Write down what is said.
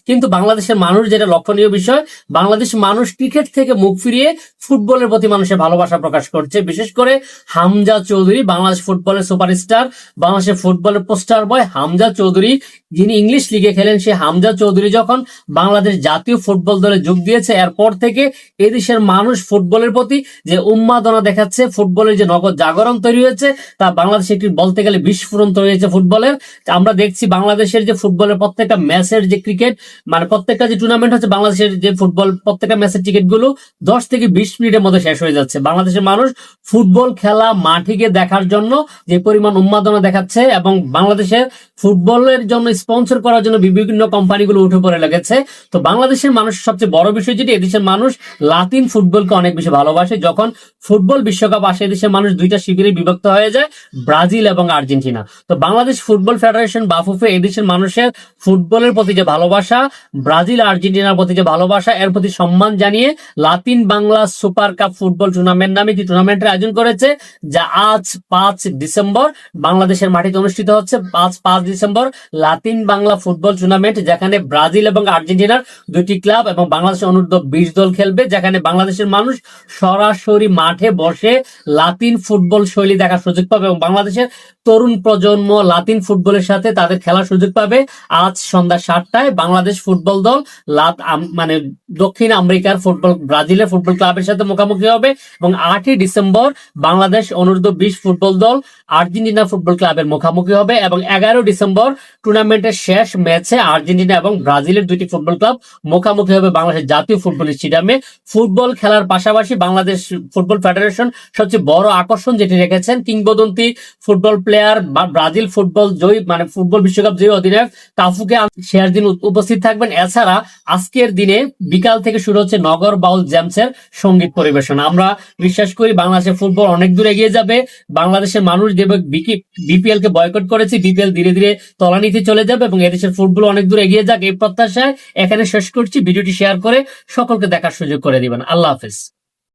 কিন্তু বাংলাদেশের মানুষ, যেটা লক্ষণীয় বিষয়, বাংলাদেশ মানুষ ক্রিকেট থেকে মুখ ফিরিয়ে ফুটবলের প্রতি মানুষের ভালোবাসা প্রকাশ করছে। বিশেষ করে হামজা চৌধুরী, বাংলাদেশ ফুটবলের সুপারস্টার, বাংলাদেশের ফুটবলের পোস্টার বয় হামজা চৌধুরী, যিনি ইংলিশ লিগে খেলেন, সেই হামজা চৌধুরী যখন বাংলাদেশ জাতীয় ফুটবল দলে যোগ দিয়েছে, এরপর থেকে এদেশের মানুষ ফুটবলের প্রতি যে উন্মাদনা দেখাচ্ছে, ফুটবলের যে নগদ জাগরণ তৈরি হয়েছে, তা বাংলাদেশে একটি বলতে গেলে বিস্ফোরণ তৈরি হয়েছে ফুটবলের। আমরা দেখছি বাংলাদেশের যে ফুটবলের প্রত্যেকটা ম্যাচের যে ক্রিকেট, মানে প্রত্যেকটা যে টুর্নামেন্ট হচ্ছে, বাংলাদেশের যে ফুটবল প্রত্যেকটা ম্যাচের টিকিট গুলো 10 থেকে 20 মিনিটের মধ্যে শেষ হয়ে যাচ্ছে। বাংলাদেশের মানুষ ফুটবল খেলা মাঠে গিয়ে দেখার জন্য যে পরিমাণ উন্মাদনা দেখাচ্ছে, এবং বাংলাদেশের ফুটবলের জন্য স্পন্সর করার জন্য বিভিন্ন কোম্পানিগুলো উঠে পড়ে লেগেছে। তো বাংলাদেশের মানুষের সবচেয়ে বড় বিষয় যেটি, এদেশের মানুষ লাতিন ফুটবলকে অনেক বেশি ভালোবাসে। যখন ফুটবল বিশ্বকাপ আসে, এদেশের মানুষ দুইটা শিবিরে বিভক্ত হয়ে যায়, ব্রাজিল এবং আর্জেন্টিনা। তো বাংলাদেশ ফুটবল ফেডারেশন বাফুফে এদেশের মানুষের ফুটবলের প্রতি যে ভালোবাসা, ব্রাজিল আর্জেন্টিনার প্রতি যে ভালোবাসা, এর প্রতি সম্মান জানিয়ে Latin Bangla super cup football tournament নামে একটি টুর্নামেন্টের আয়োজন করেছে, যা আজ 5 ডিসেম্বর বাংলাদেশের মাটিতে অনুষ্ঠিত হচ্ছে। 5 December Latin Bangla football tournament, যেখানে ব্রাজিল এবং আর্জেন্টিনার দুটি ক্লাব এবং বাংলাদেশের অনূর্ধ্ব 20 দল খেলবে, যেখানে বাংলাদেশের মানুষ সরাসরি মাঠে বসে লাতিন ফুটবল শৈলী দেখার সুযোগ পাবে, এবং বাংলাদেশের তরুণ প্রজন্ম লাতিন ফুটবলের সাথে তাদের খেলার সুযোগ পাবে। আজ সন্ধ্যা 7টায় বাংলাদেশ ফুটবল দল মানে দক্ষিণ আমেরিকার ফুটবল ব্রাজিলের ফুটবল ক্লাবের সাথে মুখোমুখি হবে, এবং 8ই ডিসেম্বর বাংলাদেশ অনূর্ধ্ব 20 ফুটবল দল আর্জেন্টিনা ফুটবল ক্লাবের মুখোমুখি হবে, এবং 11 ডিসেম্বর টুর্নামেন্টের শেষ ম্যাচে আর্জেন্টিনা এবং ব্রাজিলের দুইটি ফুটবল ক্লাব মুখোমুখি হবে বাংলাদেশের জাতীয় ফুটবল স্টেডিয়ামে। ফুটবল খেলার পাশাপাশি বাংলাদেশ ফুটবল ফেডারেশন সবচেয়ে বড় আকর্ষণ যেটি রেখেছেন, কিংবদন্তি ফুটবল প্লেয়ার বা ব্রাজিল ফুটবল জয়ী, মানে ফুটবল বিশ্বকাপ জয়ী অধিনায়ক কাফুকে শেষ দিন উপস্থিত থাকবেন। এছাড়া আজকের দিনে বিকাল থেকে শুরু হচ্ছে নগর বাউল জেমসের সঙ্গীত পরিবেশন। আমরা বিশ্বাস করি বাংলাদেশের ফুটবল অনেক দূর এগিয়ে যাবে। বাংলাদেশের মানুষ যে বিপিএল কে বয়কট করেছে, বিপিএল ধীরে ধীরে তলানিতে চলে যাবে, এবং এদেশের ফুটবল অনেক দূর এগিয়ে যাক, এই প্রত্যাশায় এখানে শেষ করছি। ভিডিওটি শেয়ার করে সকলকে দেখার সুযোগ করে দিবেন। আল্লাহ হাফেজ।